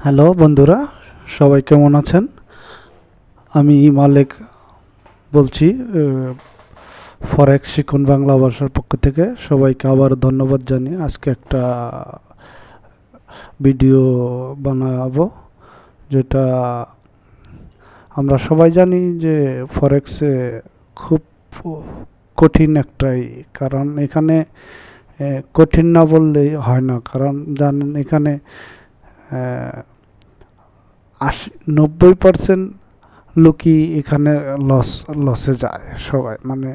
Hello বন্ধুরা, সবাই কেমন আছেন? আমি মালেক বলছি, ফরেক্স শিখুন বাংলা ভাষার পক্ষ থেকে। সবাইকে আবার ধন্যবাদ জানিয়ে আজকে একটা ভিডিও বানাবো, যেটা আমরা সবাই জানি যে ফরেক্সে খুব কঠিন একটাই। কারণ এখানে কঠিন না বললেই হয় না, কারণ জানেন এখানে 90% লোকই এখানে লসে যায়। সবাই মানে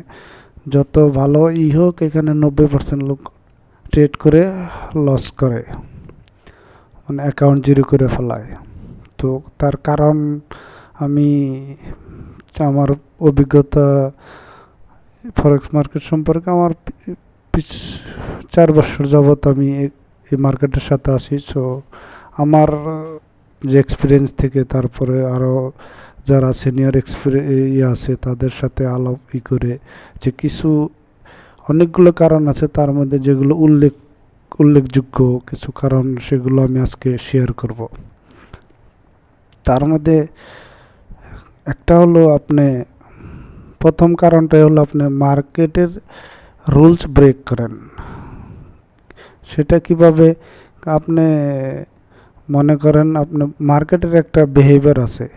যত ভালো হোক, এখানে 90% লোক ট্রেড করে লস করে, মানে অ্যাকাউন্ট জিরো করে ফেলায়। তো তার কারণ আমি আমার অভিজ্ঞতা ফরেক্স মার্কেট সম্পর্কে, আমার 4 বছর যাবৎ আমি এই মার্কেটের সাথে আছি। সো আমার যে এক্সপিরিয়েন্স থেকে, তারপরে আরও যারা সিনিয়র আছে তাদের সাথে আলাপ করে, যে কিছু অনেকগুলো কারণ আছে, তার মধ্যে যেগুলো উল্লেখযোগ্য কিছু কারণ, সেগুলো আমি আজকে শেয়ার করব। তার মধ্যে একটা হলো, প্রথম কারণটাই হলো আপনি মার্কেটের রুলস ব্রেক করেন। সেটা কিভাবে? আপনি মনে করেন আপনি মার্কেটের একটা বিহেভিয়ার আছে,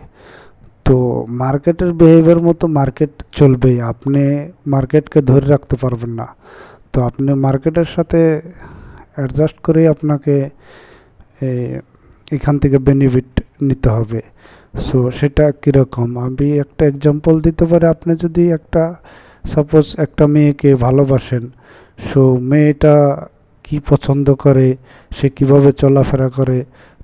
তো মার্কেটের বিহেভিয়ার মতো মার্কেট চলবেই, আপনি মার্কেটকে ধরে রাখতে পারবেন না। তো আপনি মার্কেটের সাথে অ্যাডজাস্ট করে আপনাকে এখান থেকে বেনিফিট নিতে হবে। সো সেটা কীরকম, আমি একটা এক্সাম্পল দিতে পারি। আপনি যদি সাপোজ একটা মেয়েকে ভালোবাসেন, সো মেয়েটা কি পছন্দ করে, সে কিভাবে চলাফেরা করে,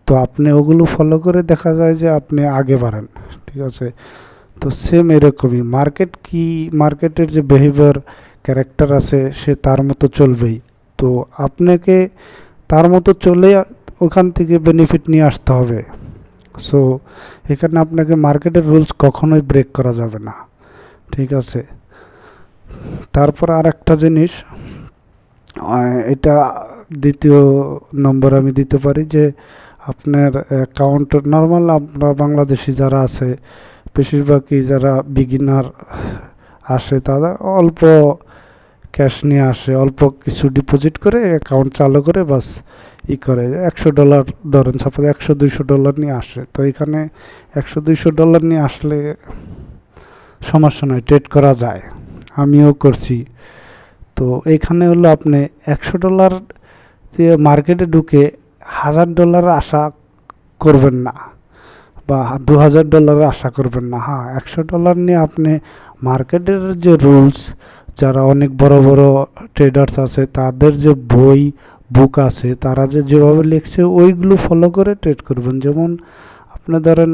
তো আপনি ওগুলো ফলো করে দেখা যায় যে আপনি আগে বাড়েন। ঠিক আছে? তো সেম এরকমই মার্কেটের যে বিহেভিয়ার, ক্যারেক্টার আছে, সে তার মতো চলবেই। তো আপনাকে তার মতো চলে ওখান থেকে বেনিফিট নিয়ে আসতে হবে। সো এখানে আপনাকে মার্কেটের রুলস কখনোই ব্রেক করা যাবে না। ঠিক আছে? তারপর আর একটা জিনিস, এটা দ্বিতীয় নম্বর আমি দিতে পারি, যে আপনার অ্যাকাউন্ট নর্মাল, আপনার বাংলাদেশি যারা আছে, বেশিরভাগই যারা বিগিনার আসে, তারা অল্প ক্যাশ নিয়ে আসে, অল্প কিছু ডিপোজিট করে অ্যাকাউন্ট চালু করে বাস করে। $100 ধরেন, সাপোজ $100-200 নিয়ে আসে। তো এখানে $100-200 নিয়ে আসলে সমস্যা নয়, ট্রেড করা যায়, আমিও করছি। তো এখানে হলো আপনি $100 দিয়ে মার্কেটে ঢুকে $1000 আশা করবেন না, বা $2000 আশা করবেন না। হ্যাঁ, $100 নিয়ে আপনি মার্কেটের যে রুলস, যারা অনেক বড় বড় ট্রেডার্স আছে, তাদের যে বুক আছে, তারা যেভাবে লিখছে ওইগুলো ফলো করে ট্রেড করবেন। যেমন আপনি ধরেন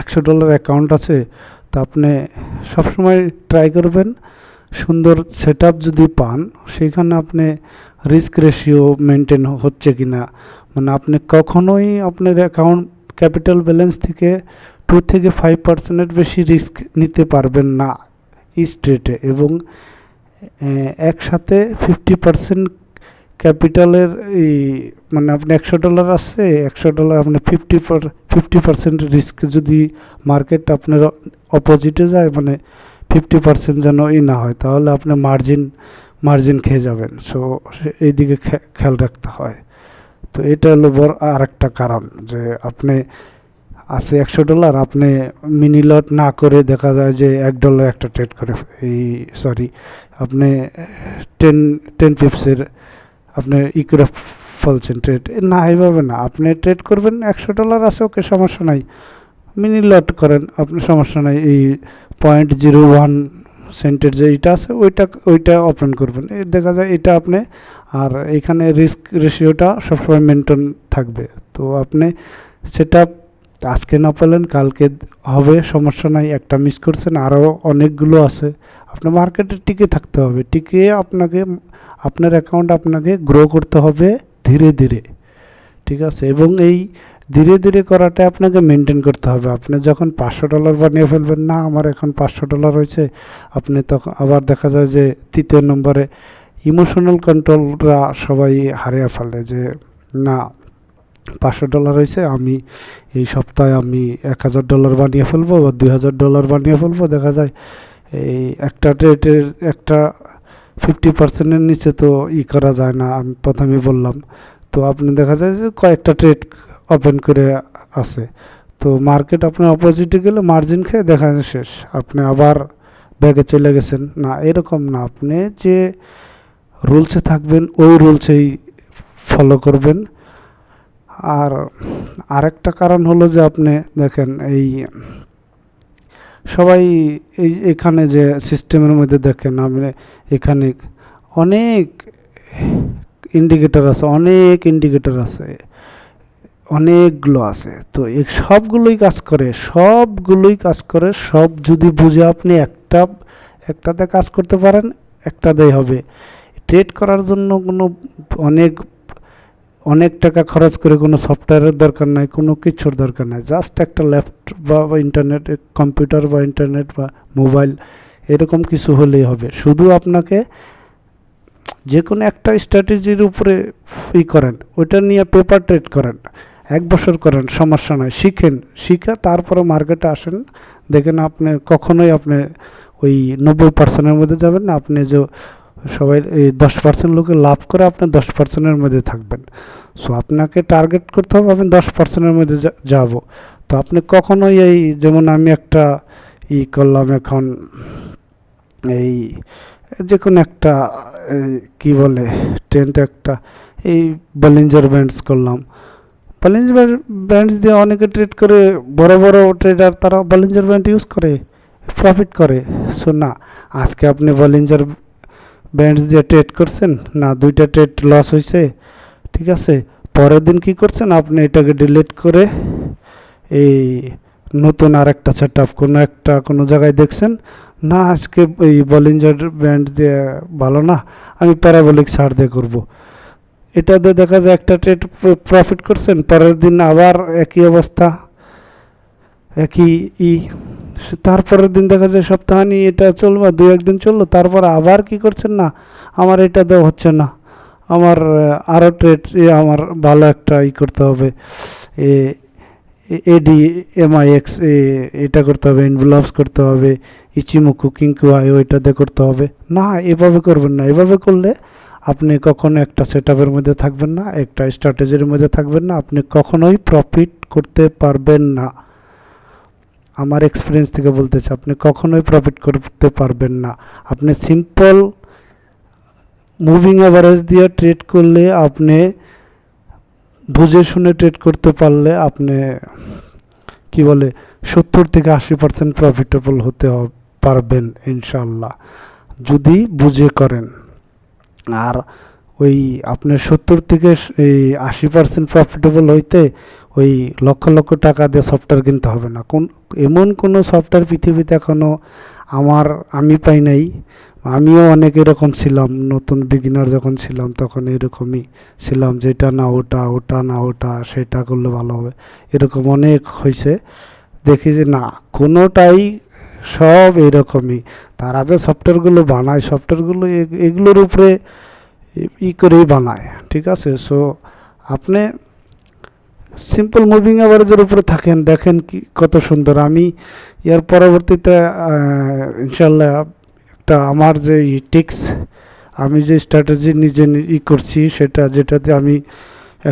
$100 অ্যাকাউন্ট আছে, তো আপনি সবসময় ট্রাই করবেন সুন্দর সেট আপ যদি পান, সেখানে আপনি রিস্ক রেশিও মেনটেন হচ্ছে কি না, মানে আপনি কখনোই আপনার অ্যাকাউন্ট ক্যাপিটাল ব্যালেন্স থেকে 2-5% বেশি রিস্ক নিতে পারবেন না স্ট্রেটে, এবং একসাথে 50% ক্যাপিটালের মানে আপনি $100 আছে, $100 আপনি 50% রিস্ক যদি মার্কেট আপনার অপোজিটে যায়, মানে 50% যেন না হয়, তাহলে আপনি মার্জিন খেয়ে যাবেন। সো এই দিকে খেয়াল রাখতে হয়। তো এটা হলো বড় আর একটা কারণ, যে আপনি আছে $100, আপনি মিনি লট না করে দেখা যায় যে $1 একটা ট্রেড করে, আপনি 10 পিপসের আপনি করে ফেলছেন ট্রেড। না, এইভাবে না, আপনি ট্রেড করবেন, $100 আছে, ওকে, সমস্যা নাই, মিনি লট করেন, আপনার সমস্যা নাই। এই 0.01 সেন্টের যে এটা আছে, ওইটা ওপেন করবেন, দেখা যায় এটা আপনি, আর এখানে রিস্ক রেশিওটা সবসময় মেনটেন থাকবে। তো আপনি সেটা আজকে না পেলেন কালকে হবে, সমস্যা নাই। একটা মিস করছেন, আরও অনেকগুলো আছে। আপনি মার্কেটে টিকে থাকতে হবে, টিকে আপনার অ্যাকাউন্ট আপনাকে গ্রো করতে হবে ধীরে ধীরে। ঠিক আছে? এবং এই ধীরে ধীরে করাটা আপনাকে মেনটেন করতে হবে। আপনি যখন $500 বানিয়ে ফেলবেন, না আমার এখন $500 হয়েছে, আপনি তখন আবার দেখা যায় যে তৃতীয় নম্বরে ইমোশনাল কন্ট্রোলরা সবাই হারিয়ে ফেলে, যে না $500 হয়েছে, আমি এই সপ্তাহে আমি $1000 বানিয়ে ফেলবো বা $2000 বানিয়ে ফেলবো। দেখা যায় এই একটা ট্রেডের একটা 50%-এর নিচে তো করা যায় না, আমি প্রথমেই বললাম। তো আপনি দেখা যায় যে কয়েকটা ট্রেড ওপেন করে আছে, তো মার্কেট আপনার অপোজিটে গেলে মার্জিন খেয়ে দেখা যায় শেষ, আপনি আবার ব্যাগে চলে গেছেন। না, এরকম না, আপনি যে রুলসে থাকবেন ওই রুলসেই ফলো করবেন। আর আরেকটা কারণ হলো যে আপনি দেখেন এই সবাই এখানে যে সিস্টেমের মধ্যে দেখেন আপনি এখানে অনেক ইন্ডিকেটর আছে, অনেকগুলো আছে। তো এই সবগুলোই কাজ করে, সব যদি বুঝে আপনি একটাতে কাজ করতে পারেন, একটাতেই হবে। ট্রেড করার জন্য অনেক টাকা খরচ করে কোনো সফটওয়্যারের দরকার নাই, কোনো কিছুর দরকার নাই। জাস্ট একটা ল্যাপটপ বা ইন্টারনেট, কম্পিউটার বা ইন্টারনেট বা মোবাইল এরকম কিছু হলেই হবে। শুধু আপনাকে যে কোনো একটা স্ট্র্যাটেজির উপরে করেন, ওইটা নিয়ে পেপার ট্রেড করেন, 1 বছর করেন, সমস্যা নয়। শিখে তারপরে মার্কেটে আসেন, দেখেন আপনি কখনোই আপনি ওই 90%-এর মধ্যে যাবেন না। আপনি যে সবাই এই 10% লোকে লাভ করে, আপনি 10%-এর মধ্যে থাকবেন। সো আপনাকে টার্গেট করতে হবে আমি 10%-এর মধ্যে যাব। তো আপনি কখনোই এই যেমন আমি একটা করলাম এখন এই যে কোনো একটা কি বলে ট্রেন্ড একটা এই বলিঞ্জার ব্যান্ডস করলাম, বলিঞ্জার ব্যান্ডস দিয়ে অনেকে ট্রেড করে, বড় বড় ট্রেডার তারা বলিঞ্জার ব্যান্ড ইউজ করে প্রফিট করে। সো না, আজকে আপনি বলিঞ্জার ব্যান্ডস দিয়ে ট্রেড করছেন না, 2টা ট্রেড লস হয়েছে, ঠিক আছে, পরের দিন কি করছেন, আপনি এটাকে ডিলিট করে এই নতুন আরেকটা সেট আপ কোনো জায়গায় দেখছেন না, আজকে এই বলিঞ্জার ব্যান্ড দিয়ে ভালো না, আমি প্যারাবোলিক সার দিয়ে করবো। এটা দিয়ে দেখা যায় একটা ট্রেড প্রফিট করছেন, পরের দিন আবার একই অবস্থা, তারপরের দিন দেখা যায় সপ্তাহানি এটা চলবে, 2-1 দিন চললো, তারপর আবার কি করছেন না, আমার এটা দেওয়া হচ্ছে না, আমার আরও ট্রেড আমার ভালো একটা করতে হবে, ADMIX এটা করতে হবে, ইনভেলপস করতে হবে, ইচিমুকু কিঙ্কুয়াই ওইটাতে করতে হবে। না, এভাবে করবেন না। এভাবে করলে আপনি কখনো একটা সেট আপের মধ্যে থাকবেন না, একটা স্ট্র্যাটেজির মধ্যে থাকবেন না, আপনি কখনোই প্রফিট করতে পারবেন না। আমার এক্সপিরিয়েন্স থেকে বলতেছি, আপনি কখনোই প্রফিট করতে পারবেন না। আপনি সিম্পল মুভিং অ্যাভারেজ দিয়ে ট্রেড করলে, আপনি বুঝে শুনে ট্রেড করতে পারলে আপনি কি বলে 70-80% প্রফিটেবল হতে পারবেন ইনশাল্লাহ, যদি বুঝে করেন। আর ওই আপনার 70-80% প্রফিটেবল হইতে ওই লক্ষ লক্ষ টাকা দিয়ে সফটওয়্যার কিনতে হবে না। এমন কোনো সফটওয়্যার পৃথিবীতে এখনও আমি পাই নাই। আমিও অনেক এরকম ছিলাম, নতুন বিগিনার যখন ছিলাম তখন এরকমই ছিলাম, যেটা না ওটা না ওটা, সেটা করলে ভালো হবে, এরকম অনেক হয়েছে। দেখি যে না, কোনোটাই সব এরকমই। তারা যে সফটওয়্যারগুলো বানায়, সফটওয়্যারগুলো এগুলোর উপরে করেই বানায়, ঠিক আছে। সো আপনি সিম্পল মুভিং অ্যাভারেজের উপরে থাকেন, দেখেন কি কত সুন্দর। আমি এর পরবর্তীতে ইনশাল্লাহ একটা আমার যে টিক্স, আমি যে স্ট্র্যাটেজি নিজে করছি, যেটাতে আমি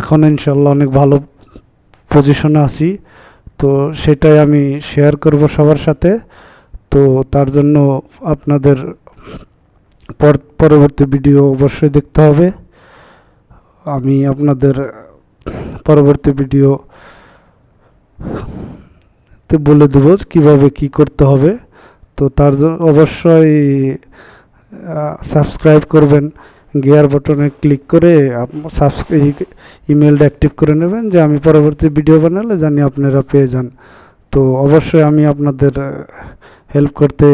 এখন ইনশাল্লাহ অনেক ভালো পজিশনে আছি, তো সেটাই আমি শেয়ার করব সবার সাথে। তো তার জন্য আপনাদের পরবর্তী ভিডিও অবশ্যই দেখতে হবে। আমি আপনাদের পরবর্তী ভিডিওতে বলে দেব কিভাবে কি করতে হবে। তো তার জন্য অবশ্যই সাবস্ক্রাইব করবেন, গিয়ার বাটনে ক্লিক করে ইমেলটা অ্যাক্টিভ করে নেবেন, যে আমি পরবর্তী ভিডিও বানালে জানি আপনারা পেয়ে যান। তো অবশ্যই আমি আপনাদের হেল্প করতে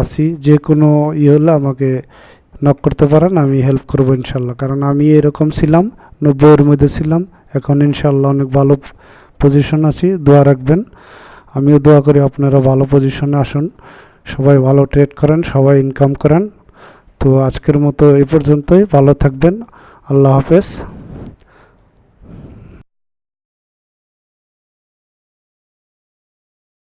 আসি, যে কোনো হলে আমাকে নক করতে পারেন, আমি হেল্প করবো ইনশাল্লাহ। কারণ আমি এরকম ছিলাম, 90-এর মধ্যে ছিলাম, এখন ইনশাল্লাহ অনেক ভালো পজিশন আছি। দোয়া রাখবেন, আমিও দোয়া করি আপনারা ভালো পজিশনে আসুন, সবাই ভালো ট্রেড করেন, সবাই ইনকাম করেন। তো আজকের মতো এই পর্যন্তই, ভালো থাকবেন, আল্লাহ হাফেজ।